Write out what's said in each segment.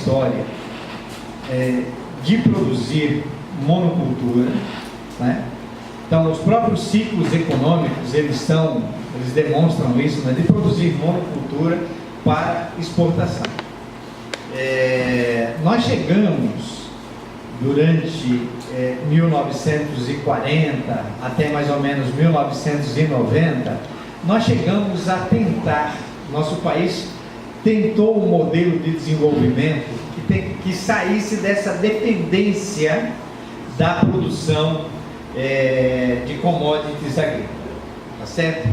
história de produzir monocultura, né? Então, os próprios ciclos econômicos, eles demonstram isso, né? De produzir monocultura para exportação. Nós chegamos, durante 1940 até mais ou menos 1990, nós chegamos a tentar, nosso país tentou um modelo de desenvolvimento que saísse dessa dependência da produção de commodities agrícolas, tá certo?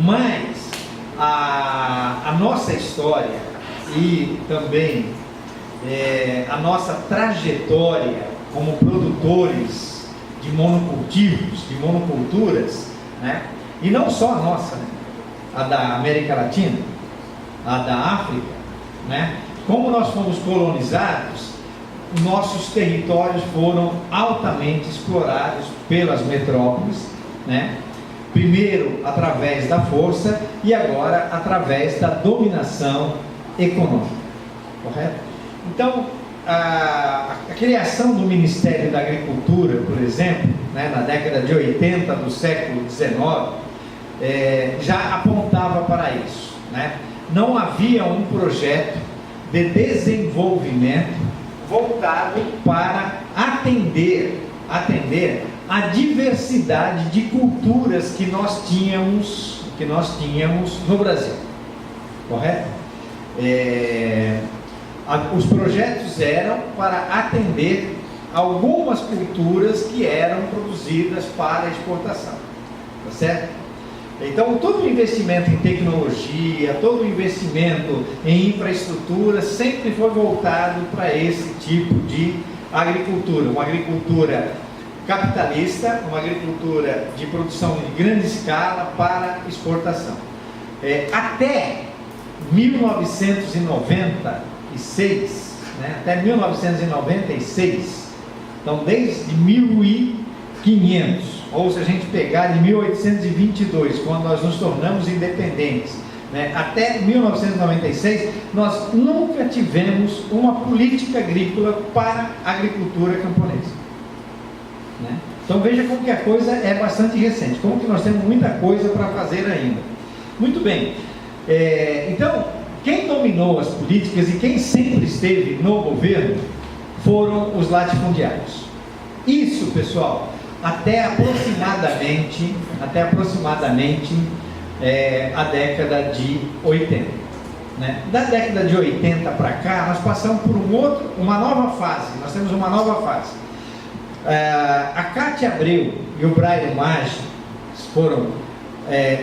Mas a nossa história e também a nossa trajetória como produtores de monocultivos, de monoculturas, né? E não só a nossa, né? A da América Latina, a da África, né? Como nós fomos colonizados, nossos territórios foram altamente explorados pelas metrópoles, né? Primeiro através da força e agora através da dominação econômica, correto? Então, a criação do Ministério da Agricultura, por exemplo, né, na década de 80 do século XIX, já apontava para isso, né? Não havia um projeto de desenvolvimento voltado para atender a diversidade de culturas que nós tínhamos no Brasil, correto? Os projetos eram para atender algumas culturas que eram produzidas para exportação, tá certo? Então, todo o investimento em tecnologia, todo o investimento em infraestrutura sempre foi voltado para esse tipo de agricultura, uma agricultura capitalista, uma agricultura de produção de grande escala para exportação. Até 1996, né, até 1996, então desde 1500, ou se a gente pegar de 1822, quando nós nos tornamos independentes, né, até 1996, nós nunca tivemos uma política agrícola para a agricultura camponesa, né? Então veja como que a coisa é bastante recente, como que nós temos muita coisa para fazer ainda. Muito bem, então quem dominou as políticas e quem sempre esteve no governo foram os latifundiários. Isso, pessoal, até aproximadamente a década de 80, né? Da década de 80 para cá, nós passamos por uma nova fase. Nós temos uma nova fase. A Cátia Abreu e o Brairo Maggi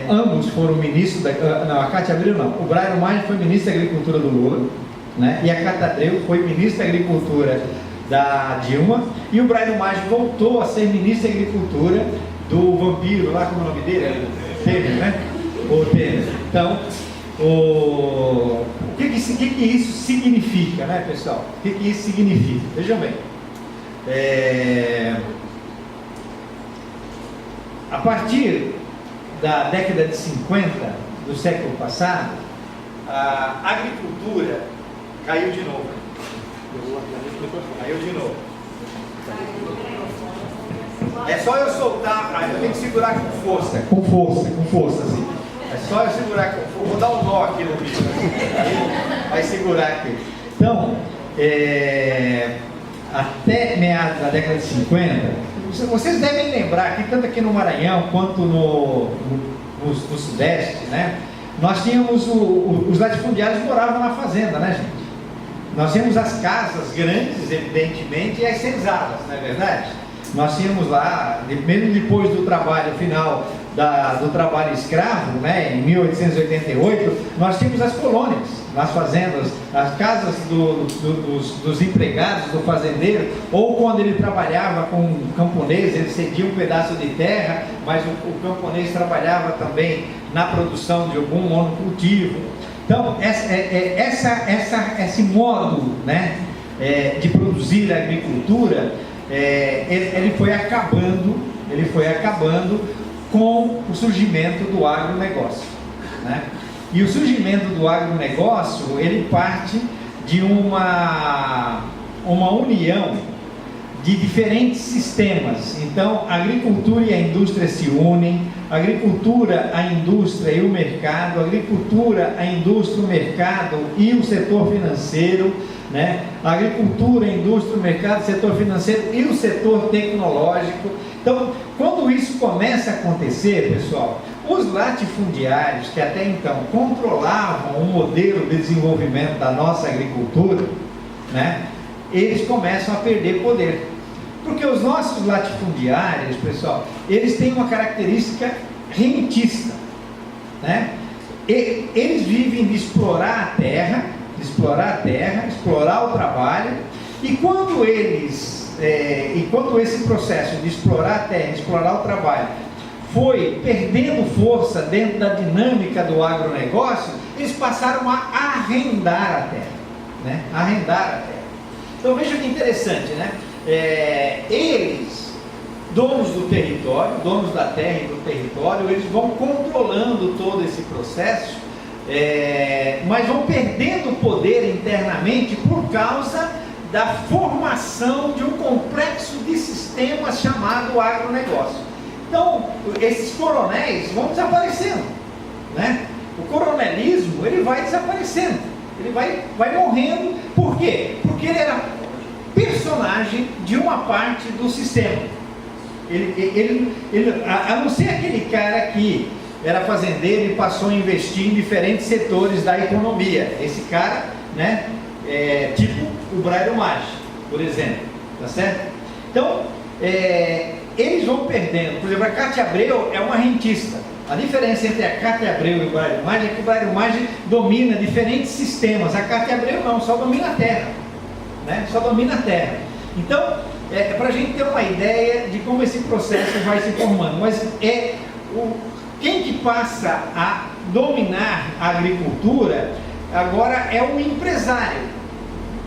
ambos foram ministros a Cátia Abreu não, o Brairo Maggi foi ministro da Agricultura do Lula, né? E a Cátia Abreu foi ministro da Agricultura da Dilma, e o Brairo Maggi voltou a ser ministro da Agricultura do vampiro, lá como é o nome dele? Temer, né? O Temer. Então, o que isso significa, né, pessoal? O que isso significa? Vejam bem. A partir da década de 50 do século passado, a agricultura caiu de novo. É só eu soltar, eu tenho que segurar com força, assim. É só eu segurar com força. Vou dar um nó aqui no bicho. Vai segurar aqui. Então, até meados da década de 50, vocês devem lembrar que tanto aqui no Maranhão quanto no Sudeste, né? Nós tínhamos os latifundiários moravam na fazenda, né, gente? Nós tínhamos as casas grandes, evidentemente, e as senzalas, não é verdade? Nós tínhamos lá, mesmo depois do trabalho final do trabalho escravo, né, em 1888, nós tínhamos as colônias, nas fazendas, as casas dos empregados, do fazendeiro, ou quando ele trabalhava com um camponês, ele cedia um pedaço de terra, mas o camponês trabalhava também na produção de algum monocultivo. Então, esse modo, né, de produzir a agricultura, ele foi acabando com o surgimento do agronegócio, né? E o surgimento do agronegócio, ele parte de uma união de diferentes sistemas. Então, a agricultura e a indústria se unem, a agricultura, a indústria e o mercado, a agricultura, a indústria, o mercado e o setor financeiro, né? A agricultura, a indústria, o mercado, o setor financeiro e o setor tecnológico. Então, quando isso começa a acontecer, pessoal, os latifundiários que até então controlavam o modelo de desenvolvimento da nossa agricultura, né, eles começam a perder poder. Porque os nossos latifundiários, pessoal, eles têm uma característica rentista, né? Eles vivem de explorar a terra, explorar o trabalho, e quando esse processo de explorar a terra, explorar o trabalho, foi perdendo força dentro da dinâmica do agronegócio, eles passaram a arrendar a terra, né? Arrendar a terra. Então veja que interessante, né? Eles, donos do território, donos da terra e do território, eles vão controlando todo esse processo, mas vão perdendo poder internamente por causa da formação de um complexo de sistemas chamado agronegócio. Então, esses coronéis vão desaparecendo, né? O coronelismo, ele vai desaparecendo, ele vai morrendo. Por quê? Porque ele era personagem de uma parte do sistema. A não ser aquele cara que era fazendeiro e passou a investir em diferentes setores da economia. Esse cara, né, tipo o Brairo Maggi, por exemplo, tá certo? Então, eles vão perdendo. Por exemplo, a Cátia Abreu é uma rentista. A diferença entre a Cátia Abreu e o Brairo Maggi é que o Brairo Maggi domina diferentes sistemas. A Cátia Abreu não, só domina a terra, né? Só domina a terra. Então, para a gente ter uma ideia de como esse processo vai se formando. Mas quem que passa a dominar a agricultura agora é um empresário.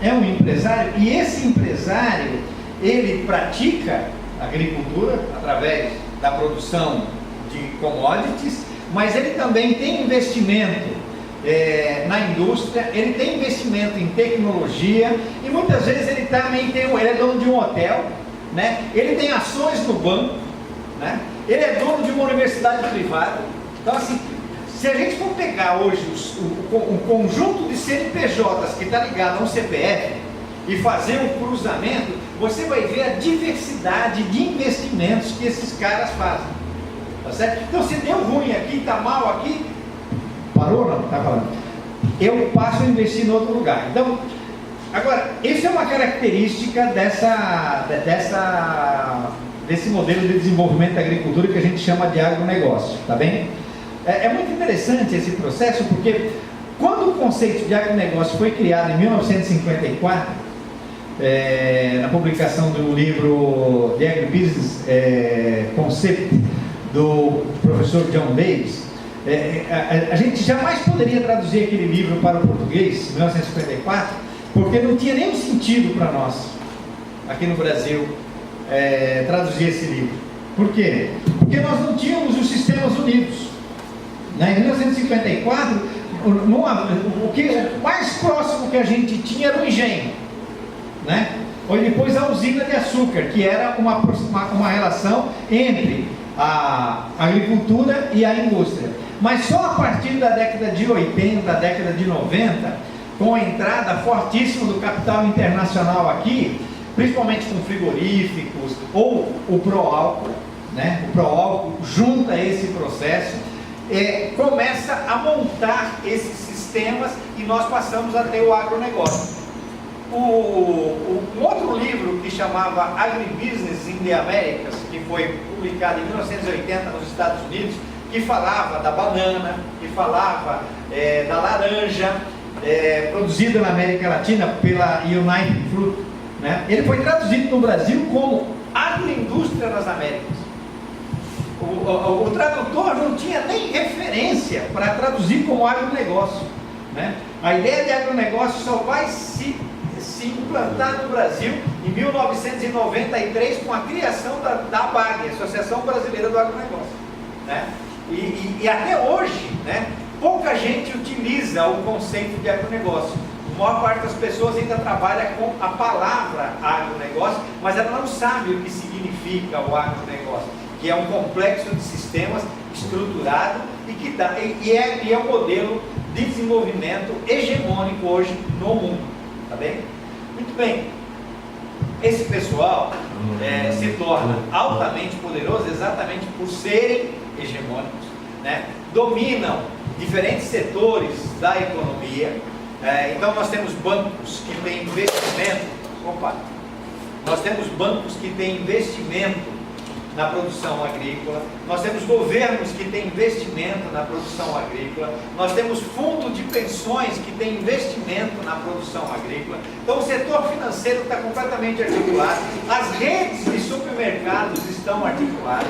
É um empresário, e esse empresário, ele pratica agricultura através da produção de commodities, mas ele também tem investimento na indústria, ele tem investimento em tecnologia, e muitas vezes ele também ele é dono de um hotel, né? Ele tem ações no banco, né? Ele é dono de uma universidade privada. Então, assim, se a gente for pegar hoje o conjunto de CNPJs que está ligado a um CPF e fazer um cruzamento, você vai ver a diversidade de investimentos que esses caras fazem, tá certo? Então, se deu ruim aqui, está mal aqui, parou ou não? Está falando. Eu passo a investir em outro lugar. Então, agora, isso é uma característica desse modelo de desenvolvimento da agricultura que a gente chama de agronegócio, tá bem? É muito interessante esse processo, porque quando o conceito de agronegócio foi criado em 1954, na publicação do livro The Agribusiness Concept, do professor John Davis, a gente jamais poderia traduzir aquele livro para o português, em 1954, porque não tinha nenhum sentido para nós, aqui no Brasil, traduzir esse livro. Por quê? Porque nós não tínhamos os sistemas unidos. Em 1954, o mais próximo que a gente tinha era o engenho, né? Ou depois a usina de açúcar, que era uma relação entre a agricultura e a indústria. Mas só a partir da década de 80, da década de 90, com a entrada fortíssima do capital internacional aqui, principalmente com frigoríficos ou o pró-álcool, né? O pró-álcool junta a esse processo, começa a montar esses sistemas, e nós passamos a ter o agronegócio. Um outro livro que chamava Agribusiness in the Americas, que foi publicado em 1980 nos Estados Unidos, que falava da banana, que falava da laranja, produzida na América Latina pela United Fruit, né? Ele foi traduzido no Brasil como Agroindústria nas Américas. O tradutor não tinha nem referência para traduzir como agronegócio, né? A ideia de agronegócio só vai se implantar no Brasil em 1993, com a criação da ABAG, Associação Brasileira do Agronegócio, né? E até hoje, né, pouca gente utiliza o conceito de agronegócio, a maior parte das pessoas ainda trabalha com a palavra agronegócio, mas ela não sabe o que significa o agronegócio, que é um complexo de sistemas estruturado e é um modelo de desenvolvimento hegemônico hoje no mundo, tá bem? Muito bem, esse pessoal se torna altamente poderoso exatamente por serem hegemônicos, né? Dominam diferentes setores da economia. Então nós temos bancos que têm investimento, nós temos bancos que têm investimento na produção agrícola, nós temos governos que têm investimento na produção agrícola, nós temos fundo de pensões que têm investimento na produção agrícola. Então o setor financeiro está completamente articulado, as redes de supermercados estão articuladas,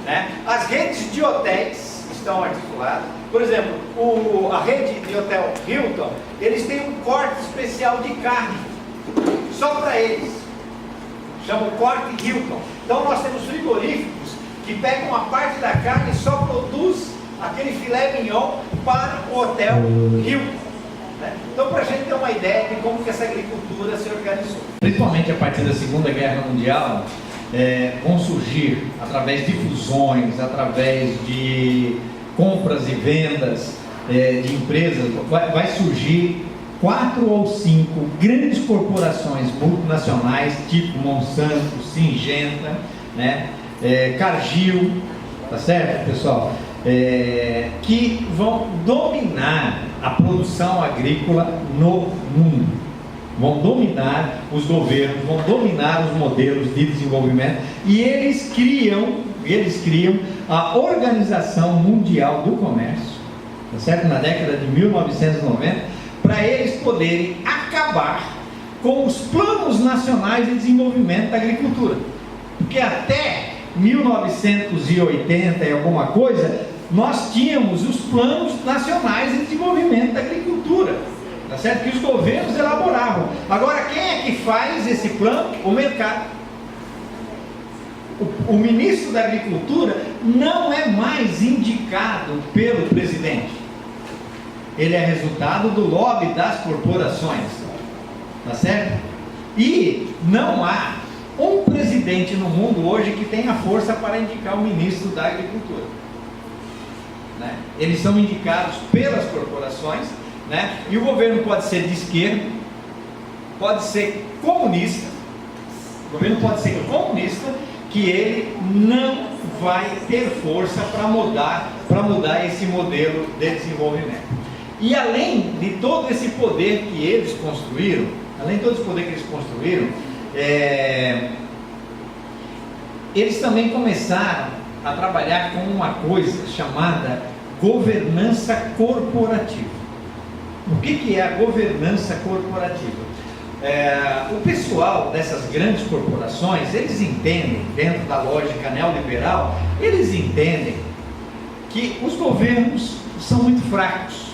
né? As redes de hotéis estão articuladas. Por exemplo, a rede de hotel Hilton, eles têm um corte especial de carne, só para eles, chama o corte Hilton. Então nós temos frigoríficos que pegam uma parte da carne e só produz aquele filé mignon para o hotel Hilton, né? Então, para a gente ter uma ideia de como que essa agricultura se organizou. Principalmente a partir da Segunda Guerra Mundial, vão surgir, através de fusões, através de compras e vendas de empresas, vai surgir 4 ou 5 grandes corporações multinacionais, tipo Monsanto, Syngenta, né? Cargill, tá certo, pessoal? Que vão dominar a produção agrícola no mundo, vão dominar os governos, vão dominar os modelos de desenvolvimento, e eles criam a Organização Mundial do Comércio, tá certo? Na década de 1990, para eles poderem acabar com os planos nacionais de desenvolvimento da agricultura, porque até 1980 e alguma coisa, nós tínhamos os planos nacionais de desenvolvimento da agricultura, tá certo? Que os governos elaboravam. Agora, quem é que faz esse plano? O mercado. O ministro da Agricultura não é mais indicado pelo presidente, ele é resultado do lobby das corporações, tá certo? E não há um presidente no mundo hoje que tenha força para indicar o ministro da Agricultura, né? Eles são indicados pelas corporações, né? E o governo pode ser de esquerda, pode ser comunista, o governo pode ser comunista, que ele não vai ter força para mudar esse modelo de desenvolvimento. E além de todo esse poder que eles construíram, eles também começaram a trabalhar com uma coisa chamada governança corporativa. O que é a governança corporativa? O pessoal dessas grandes corporações, eles entendem, dentro da lógica neoliberal, eles entendem que os governos são muito fracos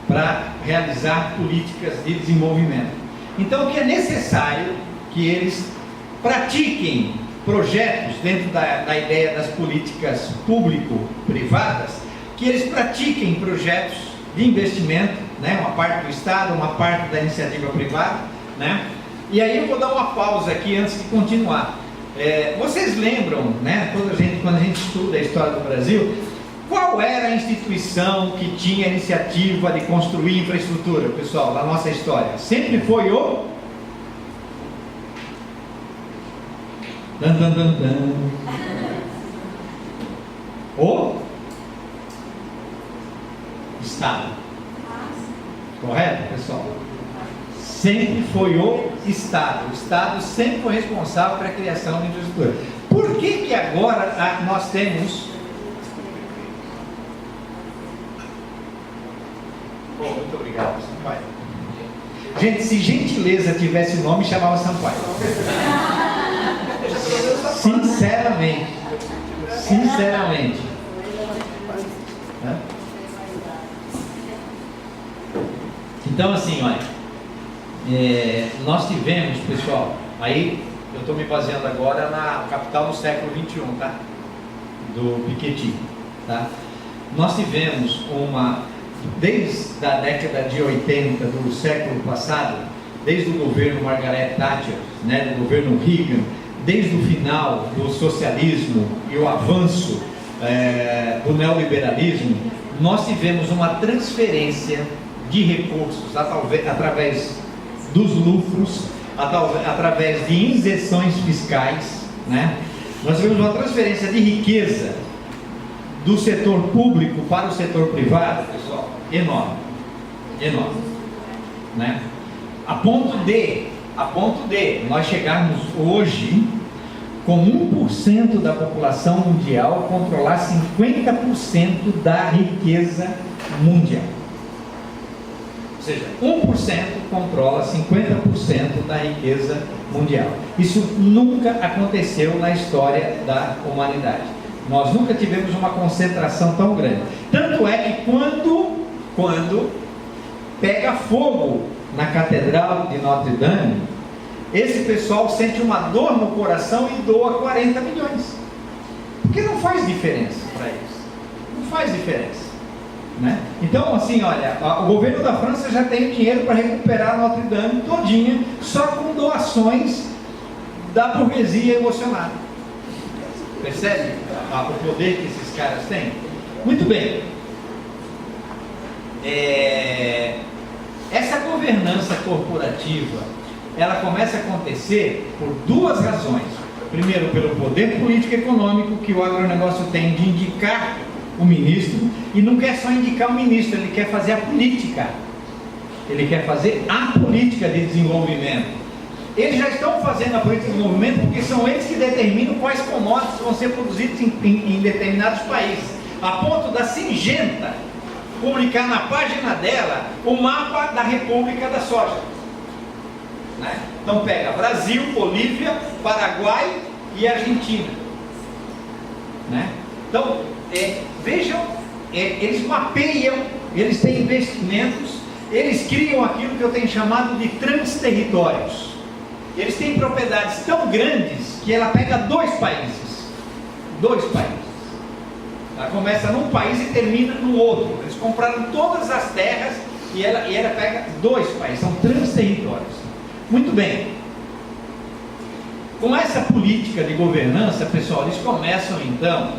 para realizar políticas de desenvolvimento. Então, que é necessário que eles pratiquem projetos dentro da ideia das políticas público-privadas, que eles pratiquem projetos de investimento, né? Uma parte do Estado, uma parte da iniciativa privada, né? E aí eu vou dar uma pausa aqui antes de continuar. Vocês lembram, né, quando a gente estuda a história do Brasil, qual era a instituição que tinha a iniciativa de construir infraestrutura, pessoal, na nossa história? Sempre foi o... O Estado. Correto, pessoal? Sempre foi o Estado. O Estado sempre foi responsável pela criação de infraestrutura. Por que agora nós temos... Muito obrigado, Sampaio. Gente, se Gentileza tivesse nome, chamava Sampaio. Sinceramente. Então, assim, olha, nós tivemos, pessoal, aí eu estou me baseando agora na capital do século XXI, tá? Do Piketty, tá? Nós tivemos uma desde a década de 80 do século passado, desde o governo Margaret Thatcher, né, do governo Reagan, desde o final do socialismo e o avanço do neoliberalismo, nós tivemos uma transferência de recursos através dos lucros, através de injeções fiscais, né? Nós tivemos uma transferência de riqueza do setor público para o setor privado, pessoal, enorme, enorme, né? A ponto de nós chegarmos hoje com 1% da população mundial controlar 50% da riqueza mundial. Ou seja, 1% controla 50% da riqueza mundial. Isso nunca aconteceu na história da humanidade. Nós nunca tivemos uma concentração tão grande. Tanto é que quando pega fogo na Catedral de Notre Dame, esse pessoal sente uma dor no coração e doa 40 milhões. Porque não faz diferença para eles. Não faz diferença, né? Então, assim, olha, o governo da França já tem dinheiro para recuperar Notre Dame todinha, só com doações da burguesia emocionada. Percebe o poder que esses caras têm? Muito bem. Essa governança corporativa, ela começa a acontecer por duas razões. Primeiro, pelo poder político e econômico que o agronegócio tem de indicar o ministro, e não quer só indicar o ministro, ele quer fazer a política. Ele quer fazer a política de desenvolvimento. Eles já estão fazendo a política de desenvolvimento porque são eles que determinam quais commodities vão ser produzidos em determinados países. A ponto da Singenta publicar na página dela o mapa da República da Soja. Né? Então pega Brasil, Bolívia, Paraguai e Argentina. Né? Então, vejam, eles mapeiam, eles têm investimentos, eles criam aquilo que eu tenho chamado de transterritórios. Eles têm propriedades tão grandes que ela pega dois países. Ela começa num país e termina no outro. Eles compraram todas as terras e ela pega dois países, são transterritórios. Muito bem. Com essa política de governança, pessoal, eles começam então,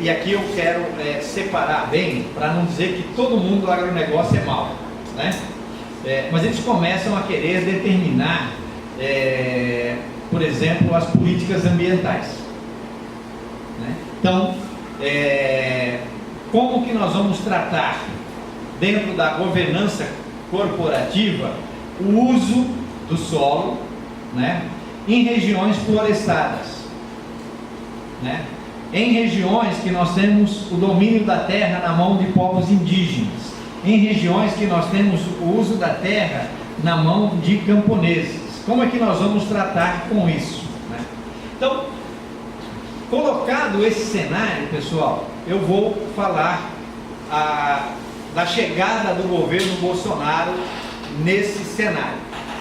e aqui eu quero separar bem, para não dizer que todo mundo do agronegócio é mau, né? Mas eles começam a querer determinar, por exemplo, as políticas ambientais, né? Então, como que nós vamos tratar, dentro da governança corporativa, o uso do solo, né, em regiões florestadas, né, em regiões que nós temos o domínio da terra na mão de povos indígenas, em regiões que nós temos o uso da terra na mão de camponeses. Como é que nós vamos tratar com isso, né? Então, colocado esse cenário, pessoal, eu vou falar da chegada do governo Bolsonaro nesse cenário,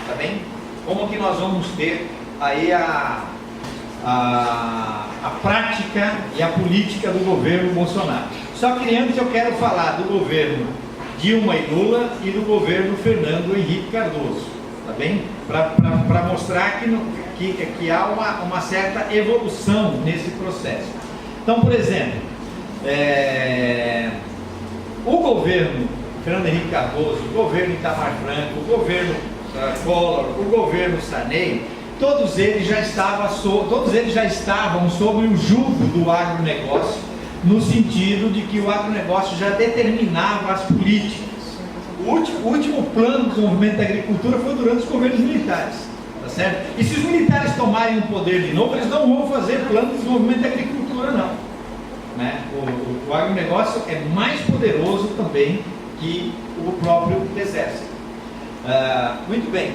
tá bem? Como que nós vamos ter aí a prática e a política do governo Bolsonaro. Só que antes eu quero falar do governo Dilma e Lula e do governo Fernando Henrique Cardoso, tá bem? Para mostrar que há uma certa evolução nesse processo. Então, por exemplo, o governo Fernando Henrique Cardoso, o governo Itamar Franco, o governo Collor, o governo Sarney, todos eles já estavam sob o jugo do agronegócio, no sentido de que o agronegócio já determinava as políticas. O último plano de desenvolvimento da agricultura foi durante os governos militares, tá certo? E se os militares tomarem o poder de novo, eles não vão fazer plano de desenvolvimento da agricultura, não, né? O agronegócio é mais poderoso também que o próprio exército. Muito bem.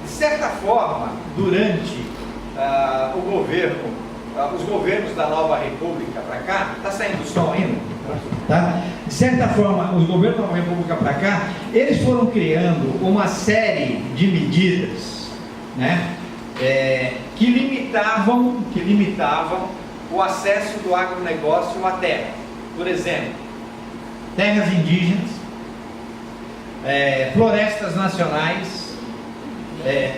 De certa forma, durante os governos da Nova República para cá, está saindo o som ainda? Tá? De certa forma, os governos da Nova República para cá, eles foram criando uma série de medidas, né, que limitavam o acesso do agronegócio à terra. Por exemplo, terras indígenas, florestas nacionais,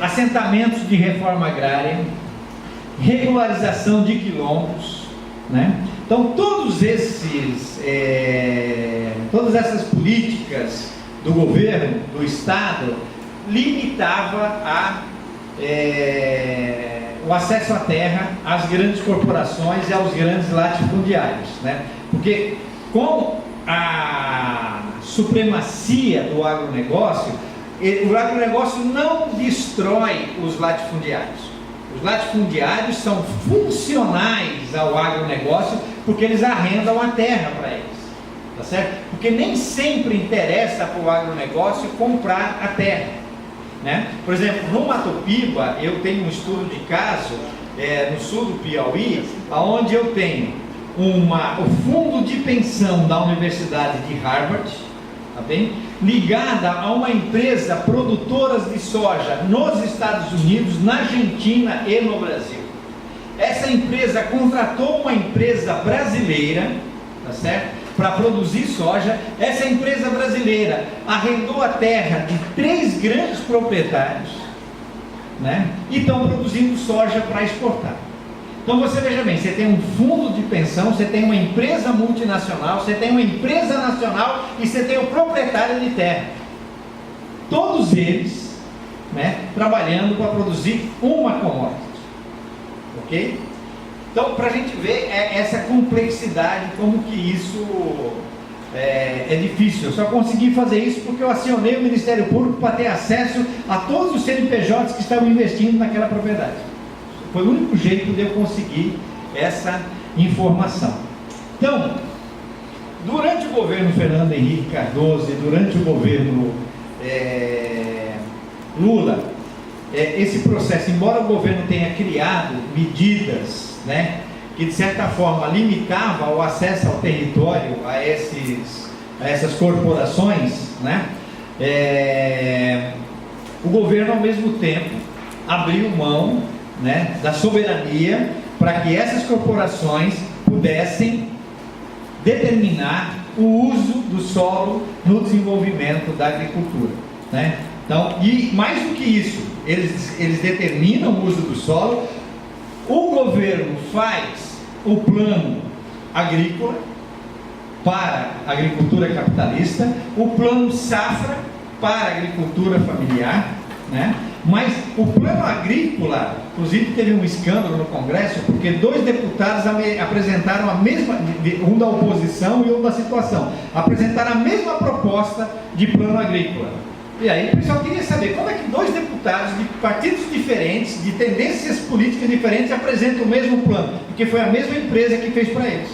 assentamentos de reforma agrária, regularização de quilombos, né? Então todas essas políticas do governo, do Estado, limitava o acesso à terra às grandes corporações e aos grandes latifundiários, né? Porque com a supremacia do agronegócio, o agronegócio não destrói os latifundiários. Os latifundiários são funcionais ao agronegócio porque eles arrendam a terra para eles, tá certo? Porque nem sempre interessa para o agronegócio comprar a terra, né? Por exemplo, no Mato Piba, eu tenho um estudo de caso no sul do Piauí, onde eu tenho o fundo de pensão da Universidade de Harvard, tá bem? Ligada a uma empresa produtora de soja nos Estados Unidos, na Argentina e no Brasil. Essa empresa contratou uma empresa brasileira, tá certo? Para produzir soja. Essa empresa brasileira arrendou a terra de 3 grandes proprietários, né? E estão produzindo soja para exportar. Então você veja bem, você tem um fundo de pensão, você tem uma empresa multinacional, você tem uma empresa nacional e você tem o proprietário de terra. Todos eles, né, trabalhando para produzir uma commodity. Ok? Então, para a gente ver essa complexidade, como que isso é difícil. Eu só consegui fazer isso porque eu acionei o Ministério Público para ter acesso a todos os CNPJs que estavam investindo naquela propriedade. Foi o único jeito de eu conseguir essa informação. Então, durante o governo Fernando Henrique Cardoso e durante o governo Lula, esse processo, embora o governo tenha criado medidas, né, que de certa forma limitava o acesso ao território a essas corporações, né, o governo ao mesmo tempo abriu mão, né, da soberania para que essas corporações pudessem determinar o uso do solo no desenvolvimento da agricultura, né? Então, e mais do que isso, eles determinam o uso do solo, o governo faz o plano agrícola para a agricultura capitalista, o plano safra para a agricultura familiar, né? Mas o plano agrícola, inclusive teve um escândalo no Congresso, porque 2 deputados apresentaram a mesma, um da oposição e um da situação, apresentaram a mesma proposta de plano agrícola. E aí o pessoal queria saber como é que 2 deputados de partidos diferentes, de tendências políticas diferentes, apresentam o mesmo plano, porque foi a mesma empresa que fez para eles.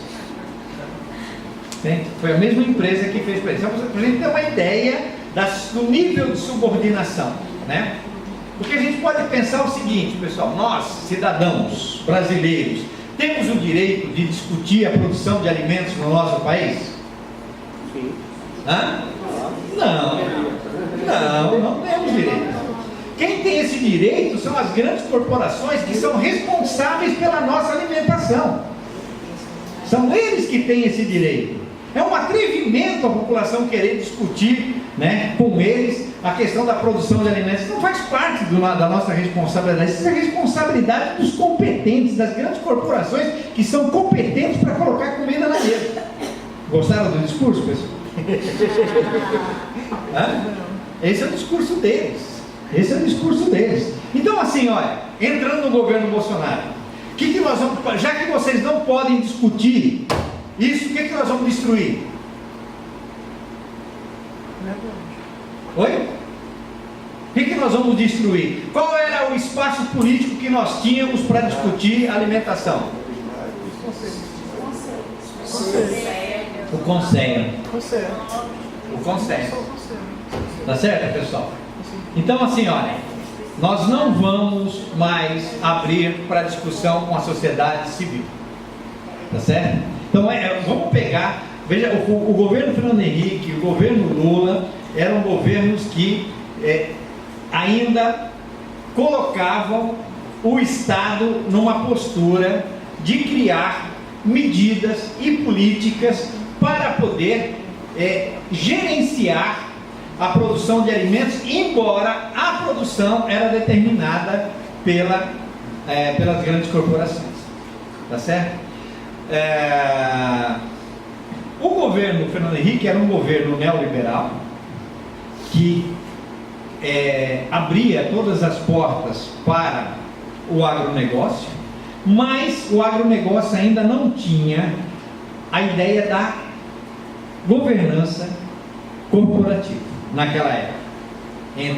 Entende? Foi a mesma empresa que fez para eles. Então, para a gente ter uma ideia do nível de subordinação, né? Porque a gente pode pensar o seguinte, pessoal: nós, cidadãos brasileiros, temos o direito de discutir a produção de alimentos no nosso país? Sim. Hã? Não temos direito. Quem tem esse direito são as grandes corporações que são responsáveis pela nossa alimentação. São eles que têm esse direito. É um atrevimento a população querer discutir, né, com eles a questão da produção de alimentos. Isso não faz parte da nossa responsabilidade. Isso é a responsabilidade dos competentes, das grandes corporações que são competentes para colocar comida na mesa. Gostaram do discurso, pessoal? Esse é o discurso deles. Então, assim, olha, entrando no governo Bolsonaro, que nós vamos, já que vocês não podem discutir isso, o que nós vamos destruir? Oi? O que nós vamos destruir? Qual era o espaço político que nós tínhamos para discutir alimentação? O Conselho. Tá certo, pessoal? Então, assim, olha, nós não vamos mais abrir para discussão com a sociedade civil. Tá certo? Então, vamos pegar, veja, o governo Fernando Henrique, o governo Lula, eram governos que ainda colocavam o Estado numa postura de criar medidas e políticas para poder gerenciar a produção de alimentos, embora a produção era determinada pelas grandes corporações. Tá certo? O governo Fernando Henrique era um governo neoliberal que abria todas as portas para o agronegócio, mas o agronegócio ainda não tinha a ideia da governança corporativa naquela época,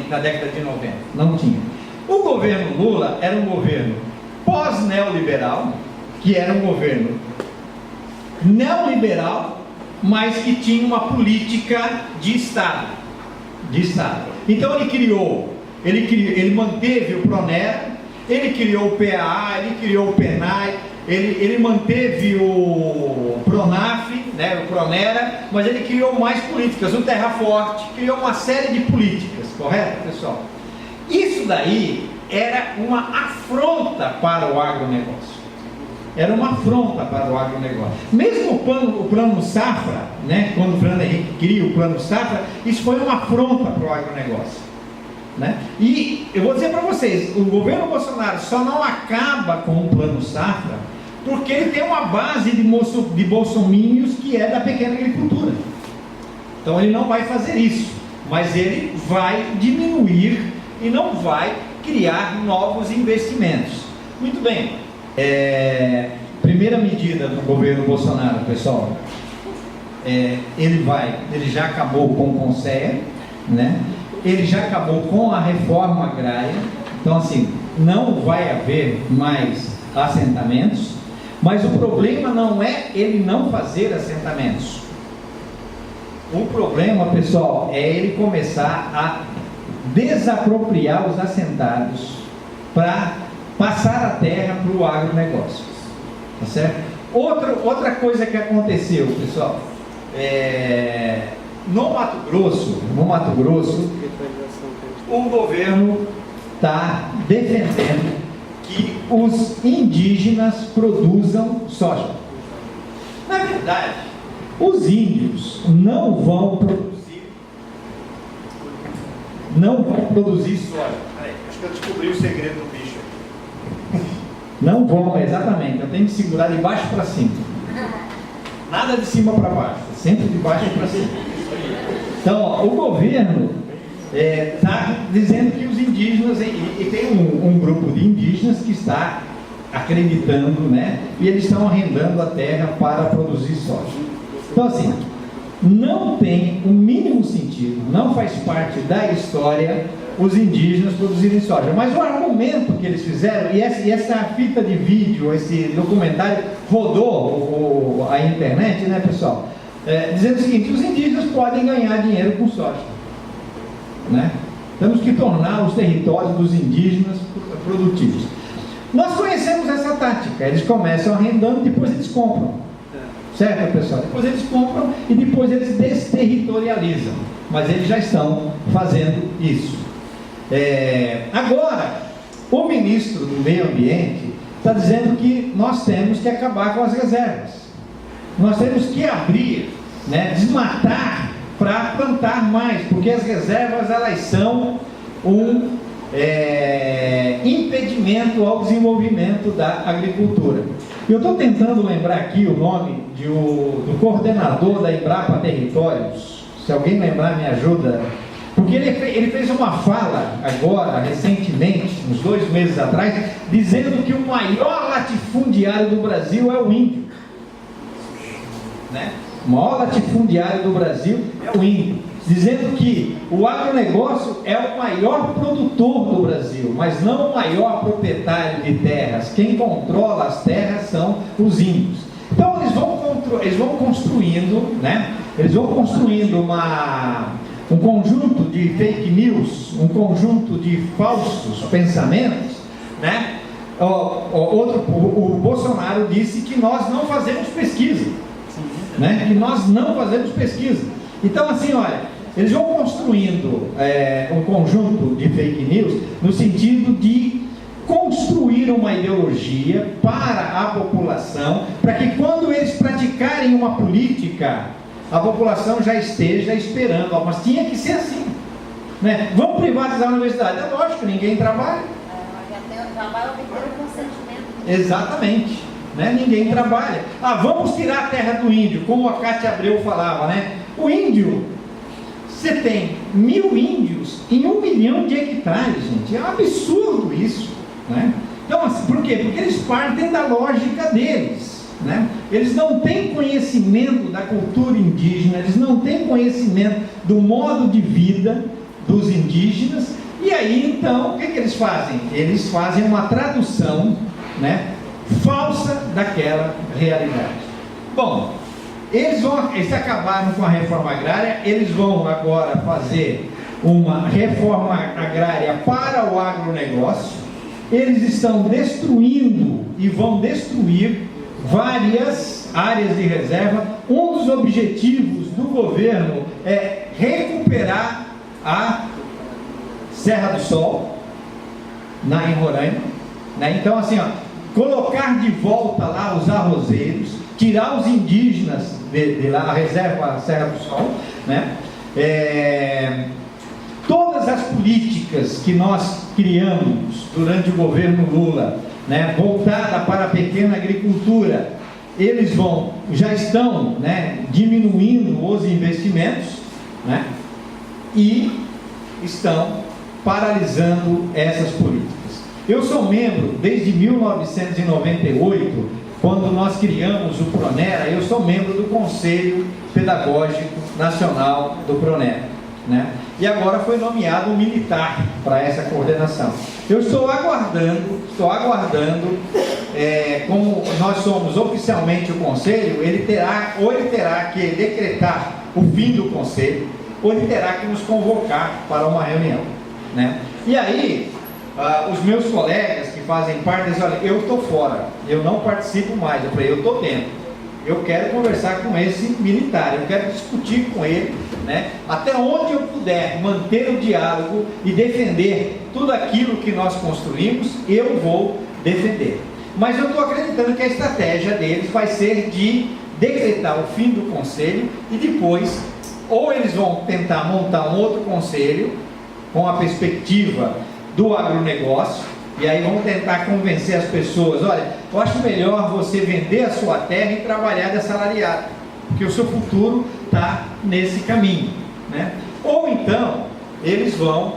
na década de 90, não tinha. O governo Lula era um governo pós-neoliberal, que era um governo neoliberal, mas que tinha uma política de Estado. Então ele manteve o Pronera, ele criou o PAA, ele criou o PENAI, ele manteve o Pronaf, né, o Pronera, mas ele criou mais políticas, o Terra Forte, criou uma série de políticas, correto, pessoal? Isso daí era uma afronta para o agronegócio. Era uma afronta para o agronegócio. Mesmo o plano Safra, né, quando o Fernando Henrique cria o plano Safra, isso foi uma afronta para o agronegócio. Né? E eu vou dizer para vocês, o governo Bolsonaro só não acaba com o plano Safra porque ele tem uma base de bolsomínios que é da pequena agricultura. Então ele não vai fazer isso, mas ele vai diminuir e não vai criar novos investimentos. Muito bem. Primeira medida do governo Bolsonaro, pessoal, ele já acabou com o Conceia, né? Ele já acabou com a reforma agrária. Então assim, não vai haver mais assentamentos, mas o problema não é ele não fazer assentamentos. O problema, pessoal, é ele começar a desapropriar os assentados para passar a terra para o agronegócio. Tá certo? Outra coisa que aconteceu, pessoal, no Mato Grosso, o governo está defendendo que os indígenas produzam soja. Na verdade, os índios não vão produzir soja. Peraí, acho que eu descobri o segredo do bicho. Não vão, exatamente. Eu tenho que segurar de baixo para cima. Nada de cima para baixo, sempre de baixo para cima. Então, ó, o governo está dizendo que os indígenas, e tem um grupo de indígenas que está acreditando, né? E eles estão arrendando a terra para produzir soja. Então, assim, não tem o mínimo sentido, não faz parte da história os indígenas produzirem soja. Mas o argumento que eles fizeram, e essa fita de vídeo, esse documentário rodou a internet, né, pessoal? Dizendo o seguinte: os indígenas podem ganhar dinheiro com soja, né? Temos que tornar os territórios dos indígenas produtivos. Nós conhecemos essa tática. Eles começam arrendando, depois eles compram. Certo, pessoal? Depois eles compram e depois eles desterritorializam. Mas eles já estão fazendo isso. Agora, o ministro do Meio Ambiente está dizendo que nós temos que acabar com as reservas. Nós temos que abrir, né, desmatar para plantar mais, porque as reservas elas são um impedimento ao desenvolvimento da agricultura. Eu estou tentando lembrar aqui o nome do coordenador da Embrapa Territórios. Se alguém lembrar, me ajuda. Porque ele fez uma fala agora, recentemente, uns 2 meses atrás, dizendo que o maior latifundiário do Brasil é o índio. Né? O maior latifundiário do Brasil é o índio. Dizendo que o agronegócio é o maior produtor do Brasil, mas não o maior proprietário de terras. Quem controla as terras são os índios. Então eles vão construindo, né? Eles vão construindo um conjunto de fake news, um conjunto de falsos pensamentos, né? O Bolsonaro disse que nós não fazemos pesquisa, né? Que nós não fazemos pesquisa. Então, assim, olha, eles vão construindo um conjunto de fake news no sentido de construir uma ideologia para a população, para que quando eles praticarem uma política, a população já esteja esperando. Mas tinha que ser assim, né? Vamos privatizar a universidade? É lógico, ninguém trabalha. Trabalho tem que ter um consentimento. Exatamente, né? Ninguém trabalha. Vamos tirar a terra do índio, como a Cátia Abreu falava, né? O índio, você tem 1000 índios em 1 milhão de hectares, gente. É um absurdo isso, né? Então, assim, por quê? Porque eles partem da lógica deles, né? Eles não têm conhecimento da cultura indígena, eles não têm conhecimento do modo de vida dos indígenas. E aí, então, o que eles fazem? Eles fazem uma tradução, né, falsa daquela realidade. Bom, eles acabaram com a reforma agrária, eles vão agora fazer uma reforma agrária para o agronegócio. Eles estão destruindo e vão destruir várias áreas de reserva. Um dos objetivos do governo é recuperar a Serra do Sol, em Roraima, né? Então, assim, colocar de volta lá os arrozeiros, tirar os indígenas de lá, a reserva Serra do Sol, né? Todas as políticas que nós criamos durante o governo Lula, né, voltada para a pequena agricultura, eles já estão, né, diminuindo os investimentos, né, e estão paralisando essas políticas. Eu sou membro desde 1998, quando nós criamos o Pronera. Eu sou membro do Conselho Pedagógico Nacional do Pronera, né? E agora foi nomeado um militar para essa coordenação. Eu estou aguardando, como nós somos oficialmente o Conselho, ele terá que decretar o fim do Conselho, ou ele terá que nos convocar para uma reunião, né? E aí, os meus colegas que fazem parte dizem: olha, eu estou fora, eu não participo mais. Eu falei: eu estou dentro, eu quero conversar com esse militar, eu quero discutir com ele, né, até onde eu puder manter o diálogo e defender tudo aquilo que nós construímos, eu vou defender. Mas eu estou acreditando que a estratégia deles vai ser de decretar o fim do conselho e depois, ou eles vão tentar montar um outro conselho com a perspectiva do agronegócio, e aí vão tentar convencer as pessoas: olha, eu acho melhor você vender a sua terra e trabalhar de assalariado, porque o seu futuro está nesse caminho, né? Ou então, eles vão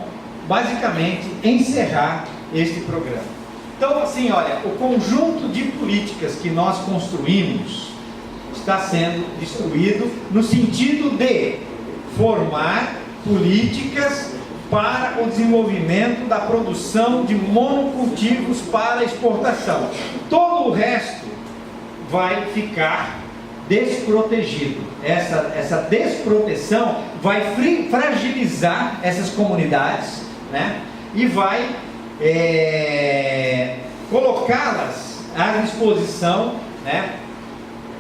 basicamente encerrar este programa. Então, assim, olha, o conjunto de políticas que nós construímos está sendo destruído no sentido de formar políticas para o desenvolvimento da produção de monocultivos para exportação. Todo o resto vai ficar desprotegido. Essa desproteção vai fragilizar essas comunidades, né? E vai colocá-las à disposição, né,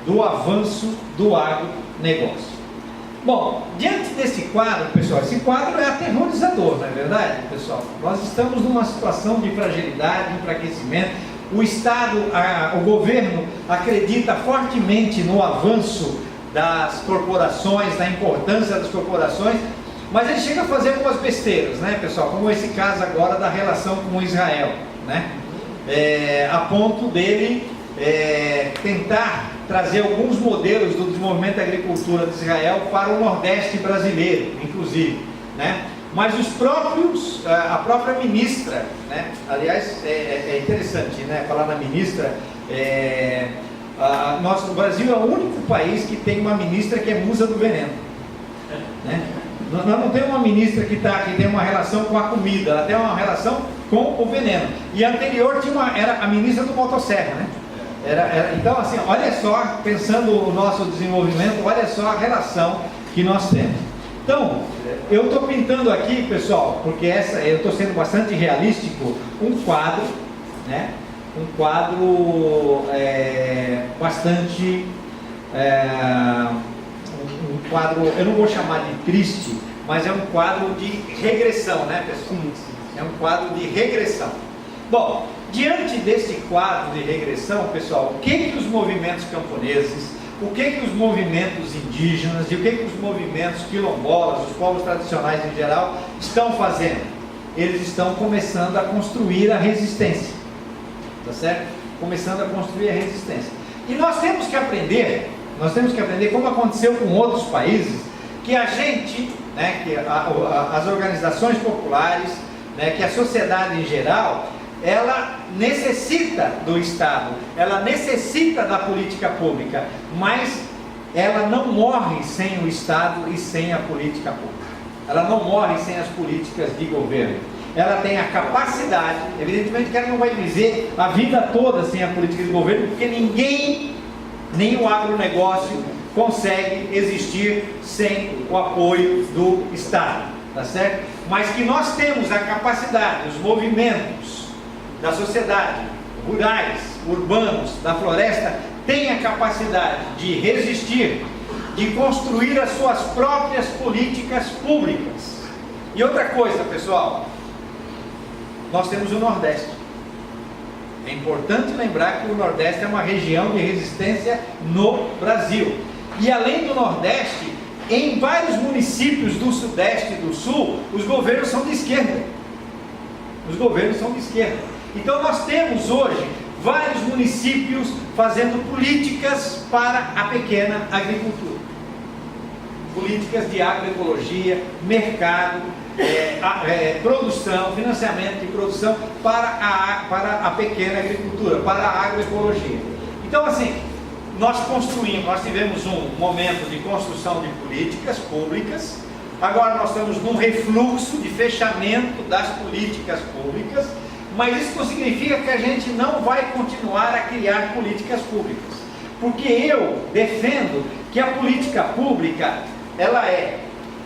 do avanço do agronegócio. Bom, diante desse quadro, pessoal, esse quadro é aterrorizador, não é verdade, pessoal? Nós estamos numa situação de fragilidade, de enfraquecimento. O Estado, o governo acredita fortemente no avanço das corporações, na importância das corporações, mas ele chega a fazer algumas besteiras, né, pessoal? Como esse caso agora da relação com Israel, né? A ponto dele tentar trazer alguns modelos do desenvolvimento da agricultura de Israel para o Nordeste brasileiro, inclusive, né? Mas a própria ministra, né? Aliás, é interessante, né, falar na ministra. O Brasil é o único país que tem uma ministra que é musa do veneno, né? Nós não temos uma ministra que tem uma relação com a comida, ela tem uma relação com o veneno. E a anterior era a ministra do motosserra, né? Então, assim, olha só, pensando o nosso desenvolvimento, olha só a relação que nós temos. Então, eu estou pintando aqui, pessoal, porque eu estou sendo bastante realístico, um quadro, né? Um quadro bastante... um quadro, eu não vou chamar de triste, mas é um quadro de regressão, né, pessoal? É um quadro de regressão. Bom, diante desse quadro de regressão, pessoal, o que os movimentos camponeses, o que os movimentos indígenas e o que os movimentos quilombolas, os povos tradicionais em geral, estão fazendo? Eles estão começando a construir a resistência, tá certo? Começando a construir a resistência. E nós temos que aprender, como aconteceu com outros países, que a gente, né, que as organizações populares, né, que a sociedade em geral, ela necessita do Estado, ela necessita da política pública, mas ela não morre sem o Estado e sem a política pública. Ela não morre sem as políticas de governo. Ela tem a capacidade, evidentemente que ela não vai dizer a vida toda sem a política de governo, porque ninguém, nem o agronegócio, consegue existir sem o apoio do Estado, tá certo? Mas que nós temos a capacidade, os movimentos da sociedade, rurais, urbanos, da floresta, têm a capacidade de resistir, de construir as suas próprias políticas públicas. E outra coisa, pessoal, nós temos o Nordeste. É importante lembrar que o Nordeste é uma região de resistência no Brasil. E além do Nordeste, em vários municípios do Sudeste e do Sul, os governos são de esquerda. Os governos são de esquerda. Então nós temos hoje vários municípios fazendo políticas para a pequena agricultura. Políticas de agroecologia, mercado, produção, financiamento de produção para a pequena agricultura, para a agroecologia. Então assim, nós tivemos um momento de construção de políticas públicas, agora nós estamos num refluxo de fechamento das políticas públicas, mas isso não significa que a gente não vai continuar a criar políticas públicas, porque eu defendo que a política pública, ela é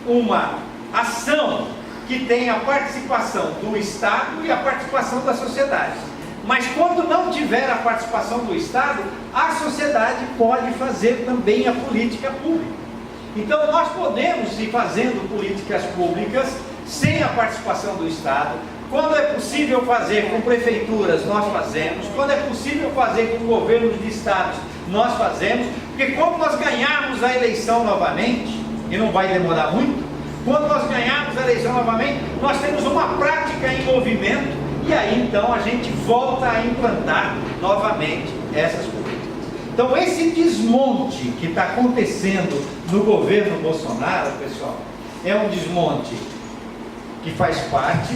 uma ação que tem a participação do Estado e a participação da sociedade. Mas quando não tiver a participação do Estado, a sociedade pode fazer também a política pública. Então nós podemos ir fazendo políticas públicas sem a participação do Estado. Quando é possível fazer com prefeituras, nós fazemos. Quando é possível fazer com governos de estados, nós fazemos. Porque quando nós ganharmos a eleição novamente, e não vai demorar muito, quando nós ganharmos a eleição novamente, nós temos uma prática em movimento, e aí então a gente volta a implantar novamente essas políticas. Então esse desmonte que está acontecendo no governo Bolsonaro, pessoal, é um desmonte que faz parte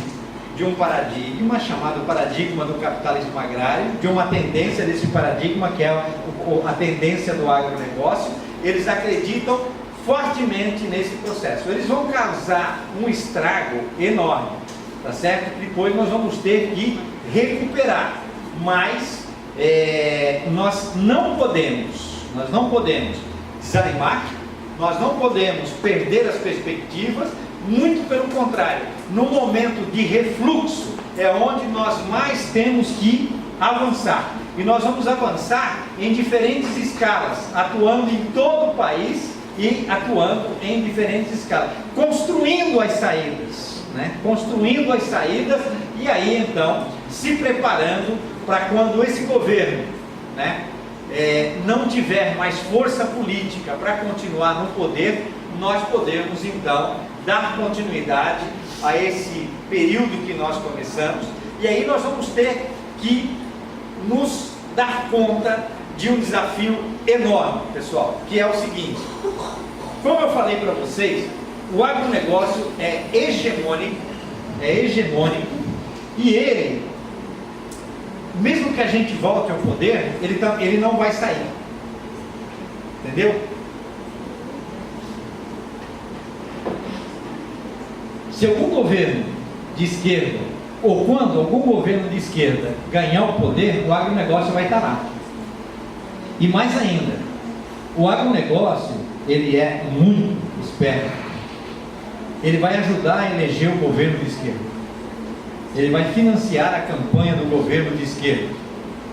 de um paradigma chamado paradigma do capitalismo agrário, de uma tendência desse paradigma que é a tendência do agronegócio. Eles acreditam fortemente nesse processo. Eles vão causar um estrago enorme, tá certo? Depois nós vamos ter que recuperar, mas nós não podemos desanimar, nós não podemos perder as perspectivas. Muito pelo contrário, no momento de refluxo é onde nós mais temos que avançar, e nós vamos avançar em diferentes escalas, atuando em todo o país e atuando em diferentes escalas, construindo as saídas, né? Construindo as saídas, e aí então se preparando para quando esse governo, né, não tiver mais força política para continuar no poder, nós podemos então dar continuidade a esse período que nós começamos, e aí nós vamos ter que nos dar conta de um desafio enorme, pessoal, que é o seguinte: como eu falei para vocês, o agronegócio é hegemônico, e ele, mesmo que a gente volte ao poder, ele não vai sair, entendeu? Se algum governo de esquerda, ou quando algum governo de esquerda ganhar o poder, o agronegócio vai estar lá. E mais ainda, o agronegócio, ele é muito esperto. Ele vai ajudar a eleger o governo de esquerda. Ele vai financiar a campanha do governo de esquerda.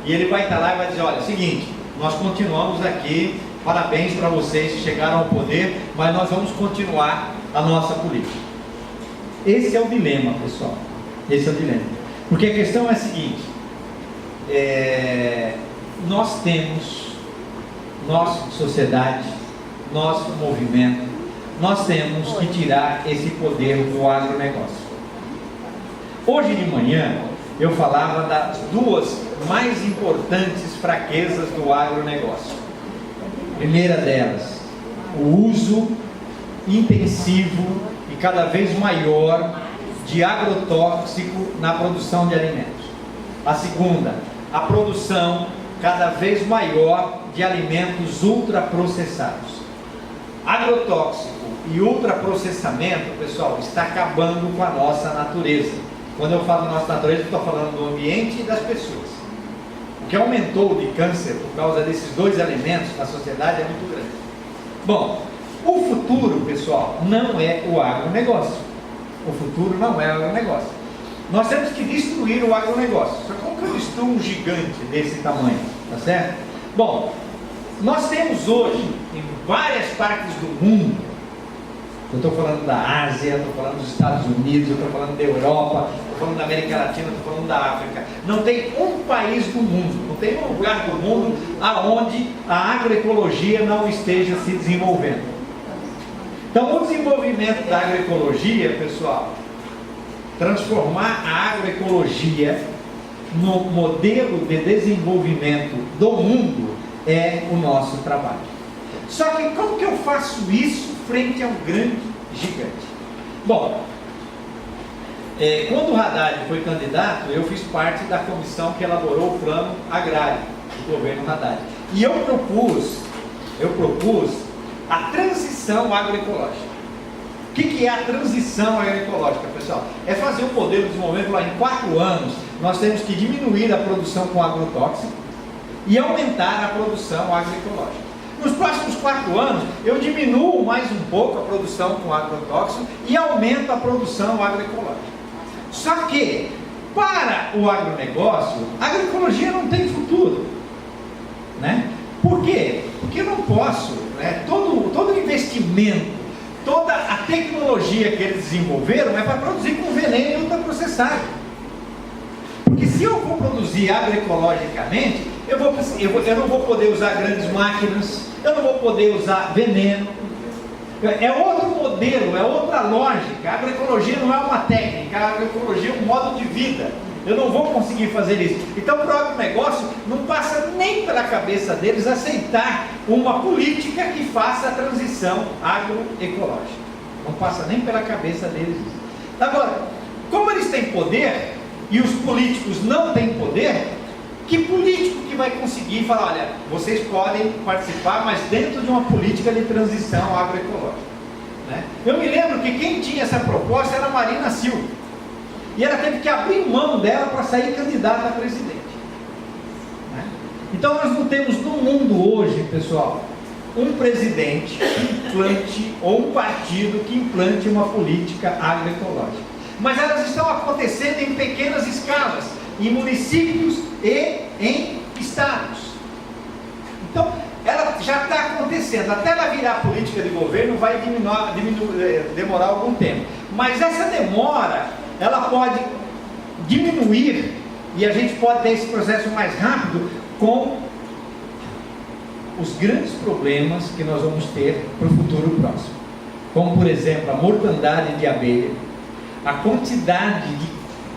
E ele vai estar lá e vai dizer: olha, é o seguinte, nós continuamos aqui, parabéns para vocês que chegaram ao poder, mas nós vamos continuar a nossa política. Esse é o dilema, pessoal. Esse é o dilema. Porque a questão é a seguinte: nós temos, nossa sociedade, nosso movimento, nós temos que tirar esse poder do agronegócio. Hoje de manhã eu falava das duas mais importantes fraquezas do agronegócio. Primeira delas, o uso intensivo e cada vez maior de agrotóxico na produção de alimentos. A segunda, a produção cada vez maior de alimentos ultraprocessados. Agrotóxico e ultraprocessamento, pessoal, está acabando com a nossa natureza. Quando eu falo nossa natureza, eu estou falando do ambiente e das pessoas. O que aumentou de câncer por causa desses dois elementos na sociedade é muito grande. Bom, o futuro, pessoal, não é o agronegócio. O futuro não é o agronegócio. Nós temos que destruir o agronegócio. Só como que eu destruo um gigante desse tamanho? Tá certo? Bom, nós temos hoje, em várias partes do mundo, eu estou falando da Ásia, eu estou falando dos Estados Unidos, eu estou falando da Europa, estou falando da América Latina, estou falando da África. Não tem um país do mundo, não tem um lugar do mundo aonde a agroecologia não esteja se desenvolvendo. Então, o desenvolvimento da agroecologia, pessoal, transformar a agroecologia no modelo de desenvolvimento do mundo é o nosso trabalho. Só que como que eu faço isso frente a um grande gigante? Bom, quando o Haddad foi candidato, eu fiz parte da comissão que elaborou o plano agrário do governo Haddad. E eu propus a transição agroecológica. O que é a transição agroecológica, pessoal? É fazer um modelo de desenvolvimento lá em 4 anos. Nós temos que diminuir a produção com agrotóxico e aumentar a produção agroecológica. Nos próximos 4 anos, eu diminuo mais um pouco a produção com agrotóxico e aumento a produção agroecológica. Só que, para o agronegócio, a agroecologia não tem futuro, né? Por quê? Porque eu não posso, né? Todo investimento, toda a tecnologia que eles desenvolveram é para produzir com veneno e ultraprocessado. Porque se eu for produzir agroecologicamente, eu não vou poder usar grandes máquinas, eu não vou poder usar veneno. É outro modelo, é outra lógica. A agroecologia não é uma técnica, a agroecologia é um modo de vida. Eu não vou conseguir fazer isso. Então, para o agronegócio, não passa nem pela cabeça deles aceitar uma política que faça a transição agroecológica. Não passa nem pela cabeça deles isso. Agora, como eles têm poder e os políticos não têm poder, que político que vai conseguir falar, olha, vocês podem participar, mas dentro de uma política de transição agroecológica, né? Eu me lembro que quem tinha essa proposta era a Marina Silva. E ela teve que abrir mão dela para sair candidata a presidente, né? Então nós não temos no mundo hoje, pessoal, um presidente que implante, ou um partido que implante uma política agroecológica. Mas elas estão acontecendo em pequenas escalas, em municípios e em estados. Então, ela já está acontecendo. Até ela virar política de governo vai demorar algum tempo. Mas essa demora, ela pode diminuir e a gente pode ter esse processo mais rápido com os grandes problemas que nós vamos ter para o futuro próximo. Como, por exemplo, a mortandade de abelha, a quantidade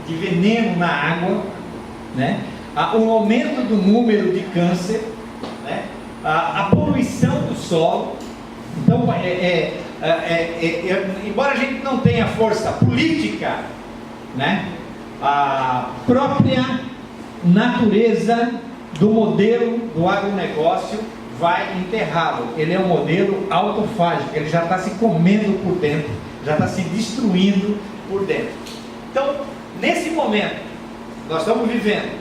de veneno na água, né? O aumento do número de câncer, né? A poluição do solo. Então, embora a gente não tenha força política, né? A própria natureza do modelo do agronegócio vai enterrá-lo. Ele é um modelo autofágico, ele já está se comendo por dentro, já está se destruindo por dentro. Então, nesse momento, nós estamos vivendo,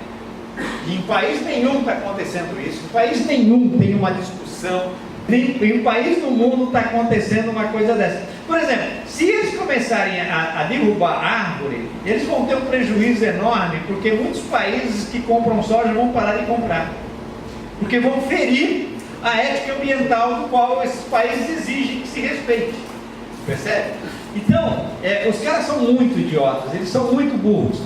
e em país nenhum está acontecendo isso, em país nenhum tem uma discussão, em país do mundo está acontecendo uma coisa dessa. Por exemplo, se eles começarem a derrubar árvore, eles vão ter um prejuízo enorme, porque muitos países que compram soja vão parar de comprar, porque vão ferir a ética ambiental do qual esses países exigem que se respeite. Percebe? Então, os caras são muito idiotas, eles são muito burros,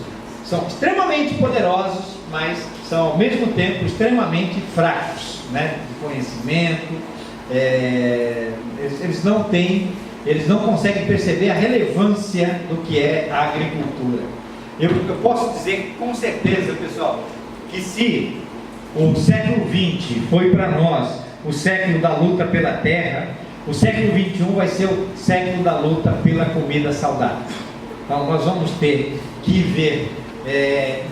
são extremamente poderosos, mas são ao mesmo tempo extremamente fracos, né, de conhecimento. Eles não conseguem perceber a relevância do que é a agricultura. Eu posso dizer com certeza, pessoal, que se o século XX foi para nós o século da luta pela terra, o século XXI vai ser o século da luta pela comida saudável. Então nós vamos ter que ver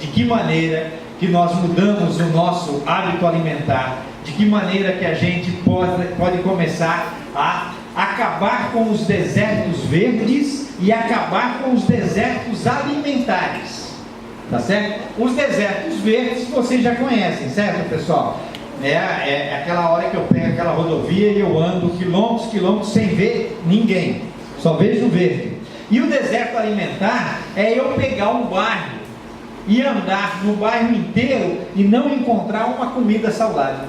de que maneira que nós mudamos o nosso hábito alimentar, de que maneira que a gente pode começar a acabar com os desertos verdes e acabar com os desertos alimentares, tá certo? Os desertos verdes vocês já conhecem, certo, pessoal? É aquela hora que eu pego aquela rodovia e eu ando quilômetros sem ver ninguém, só vejo verde. E o deserto alimentar é eu pegar um bairro e andar no bairro inteiro e não encontrar uma comida saudável.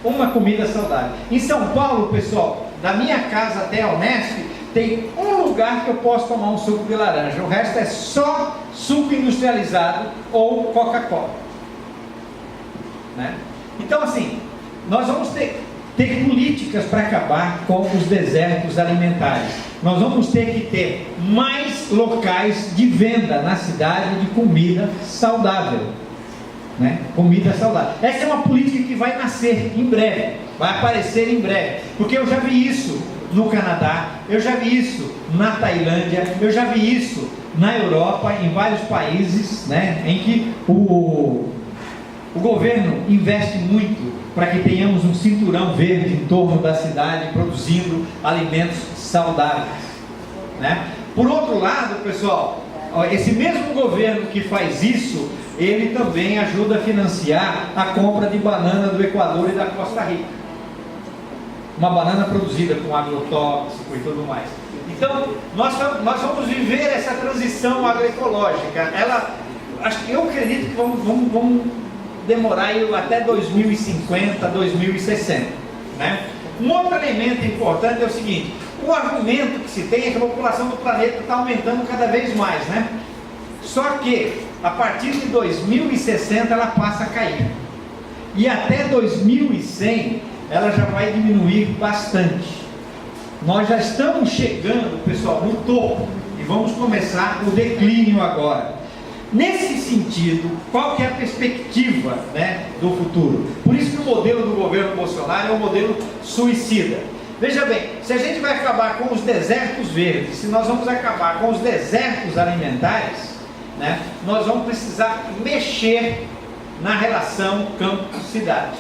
Uma comida saudável. Em São Paulo, pessoal, da minha casa até a Unesp, tem um lugar que eu posso tomar um suco de laranja. O resto é só suco industrializado ou Coca-Cola, né? Então, assim, nós vamos ter políticas para acabar com os desertos alimentares. Nós vamos ter que ter mais locais de venda na cidade de comida saudável, né? Comida saudável. Essa é uma política que vai nascer em breve, vai aparecer em breve, porque eu já vi isso no Canadá, eu já vi isso na Tailândia, eu já vi isso na Europa, em vários países, né, em que o governo investe muito para que tenhamos um cinturão verde em torno da cidade, produzindo alimentos saudáveis, né? Por outro lado, pessoal, esse mesmo governo que faz isso, ele também ajuda a financiar a compra de banana do Equador e da Costa Rica. Uma banana produzida com agrotóxico e tudo mais. Então, nós vamos viver essa transição agroecológica. Eu acredito que vamos demorar até 2050, 2060, né? Um outro elemento importante é o seguinte: o argumento que se tem é que a população do planeta está aumentando cada vez mais, né? Só que a partir de 2060 ela passa a cair, e até 2100 ela já vai diminuir bastante. Nós já estamos chegando, pessoal, no topo, e vamos começar o declínio agora. Nesse sentido, qual que é a perspectiva, né, do futuro? Por isso que o modelo do governo Bolsonaro é um modelo suicida. Veja bem, se a gente vai acabar com os desertos verdes, se nós vamos acabar com os desertos alimentares, né, nós vamos precisar mexer na relação campo-cidade.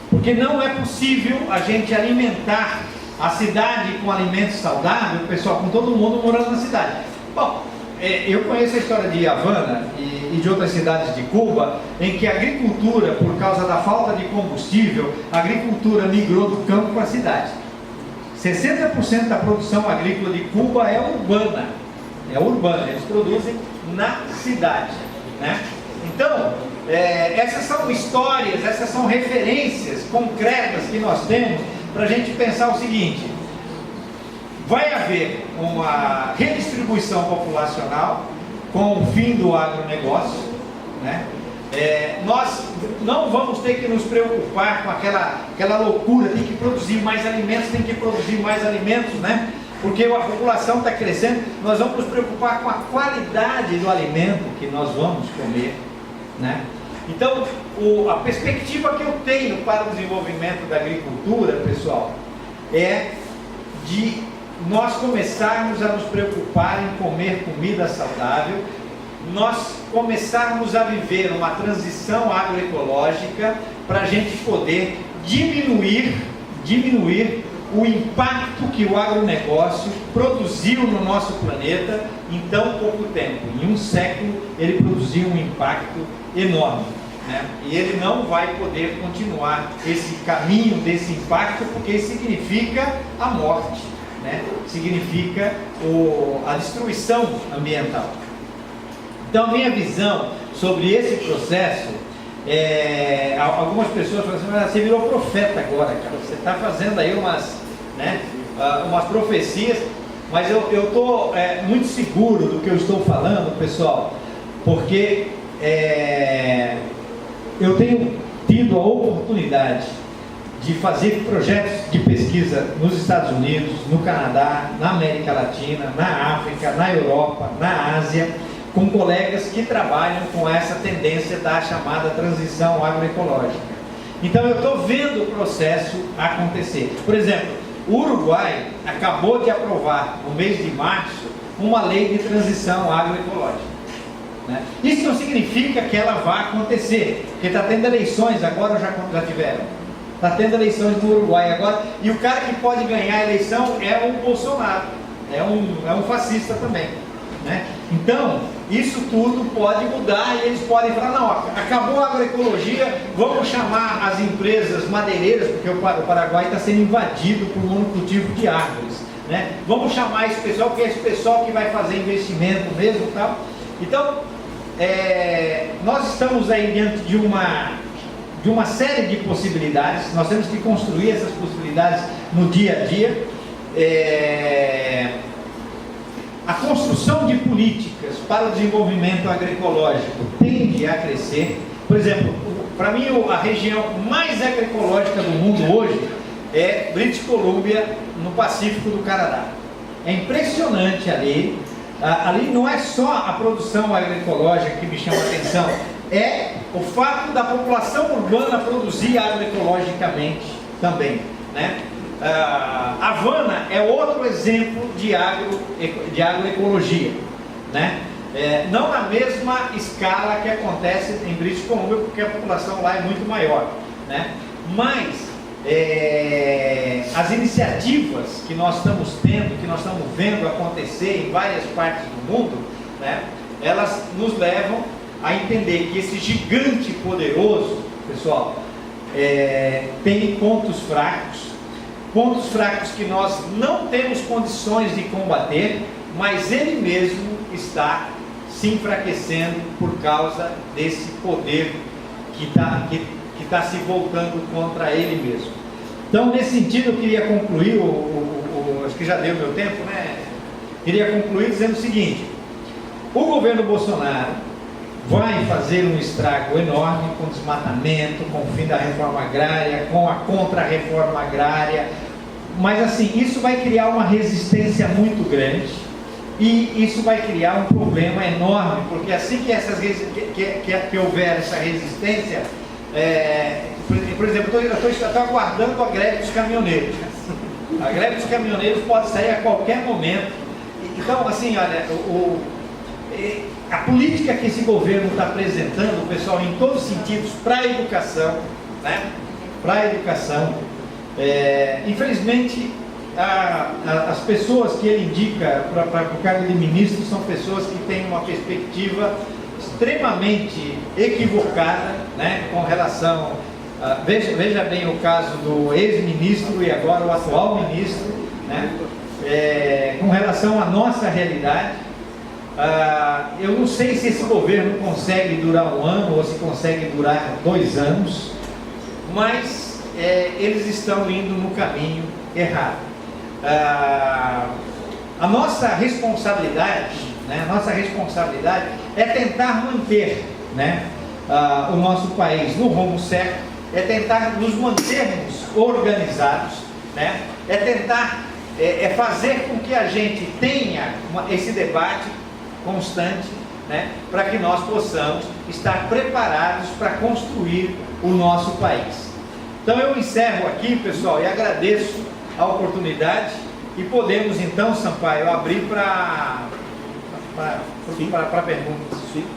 Porque não é possível a gente alimentar a cidade com alimentos saudáveis, pessoal, com todo mundo morando na cidade. Bom, eu conheço a história de Havana e de outras cidades de Cuba, em que a agricultura, por causa da falta de combustível, a agricultura migrou do campo para a cidade. 60% da produção agrícola de Cuba é urbana. Eles produzem na cidade, né? Então, essas são histórias, essas são referências concretas que nós temos para a gente pensar o seguinte: vai haver uma redistribuição populacional com o fim do agronegócio, né? Nós não vamos ter que nos preocupar com aquela loucura, tem que produzir mais alimentos, né? Porque a população está crescendo. Nós vamos nos preocupar com a qualidade do alimento que nós vamos comer, né? Então, a perspectiva que eu tenho para o desenvolvimento da agricultura, pessoal, é de nós começarmos a nos preocupar em comer comida saudável, nós começarmos a viver uma transição agroecológica para a gente poder diminuir o impacto que o agronegócio produziu no nosso planeta em tão pouco tempo. Em um século ele produziu um impacto enorme, né? E ele não vai poder continuar esse caminho desse impacto, porque isso significa a morte, né? Significa a destruição ambiental. Então, a minha visão sobre esse processo, algumas pessoas falam assim: mas você virou profeta agora, cara, você está fazendo aí umas profecias, mas eu estou muito seguro do que eu estou falando, pessoal, porque eu tenho tido a oportunidade de fazer projetos de pesquisa nos Estados Unidos, no Canadá, na América Latina, na África, na Europa, na Ásia, com colegas que trabalham com essa tendência da chamada transição agroecológica. Então eu estou vendo o processo acontecer. Por exemplo, o Uruguai acabou de aprovar, no mês de março, uma lei de transição agroecológica, né? Isso não significa que ela vá acontecer, porque está tendo eleições agora, já tiveram. Está tendo eleições no Uruguai agora, e o cara que pode ganhar a eleição é o Bolsonaro, é um fascista também, né? Então, isso tudo pode mudar e eles podem falar, não, acabou a agroecologia, vamos chamar as empresas madeireiras, porque o Paraguai está sendo invadido por monocultivo de árvores, né? Vamos chamar esse pessoal, porque é esse pessoal que vai fazer investimento mesmo e tal. Então, nós estamos aí diante de uma série de possibilidades, nós temos que construir essas possibilidades no dia a dia. A construção de políticas para o desenvolvimento agroecológico tende a crescer. Por exemplo, para mim a região mais agroecológica do mundo hoje é British Columbia, no Pacífico do Canadá. É impressionante ali. Ali não é só a produção agroecológica que me chama a atenção, é o fato da população urbana produzir agroecologicamente também, né? Havana é outro exemplo de agroecologia, né? Não na mesma escala que acontece em British Columbia, porque a população lá é muito maior, né? Mas as iniciativas que nós estamos tendo, que nós estamos vendo acontecer em várias partes do mundo, né? Elas nos levam a entender que esse gigante poderoso, pessoal, tem pontos fracos que nós não temos condições de combater, mas ele mesmo está se enfraquecendo por causa desse poder que está se voltando contra ele mesmo. Então, nesse sentido, eu queria concluir, acho que já deu meu tempo, né? Queria concluir dizendo o seguinte: o governo Bolsonaro vai fazer um estrago enorme com o desmatamento, com o fim da reforma agrária, com a contra-reforma agrária, mas assim, isso vai criar uma resistência muito grande e isso vai criar um problema enorme, porque assim que houver essa resistência, por exemplo, eu estou aguardando a greve dos caminhoneiros. A greve dos caminhoneiros pode sair a qualquer momento. Então, assim, olha, a política que esse governo está apresentando, pessoal, em todos os sentidos, para a educação, né? Para a educação, infelizmente, as pessoas que ele indica para o cargo de ministro são pessoas que têm uma perspectiva extremamente equivocada, né? Com relação, veja bem o caso do ex-ministro e agora o atual ministro, né? Com relação à nossa realidade. Eu não sei se esse governo consegue durar um ano ou se consegue durar 2 anos, mas eles estão indo no caminho errado. A nossa responsabilidade, né, é tentar manter, né, o nosso país no rumo certo, é tentar nos mantermos organizados, né, é tentar fazer com que a gente tenha esse debate constante, né, para que nós possamos estar preparados para construir o nosso país. Então eu encerro aqui, pessoal, e agradeço a oportunidade e podemos então, Sampaio, abrir para perguntas. Sim.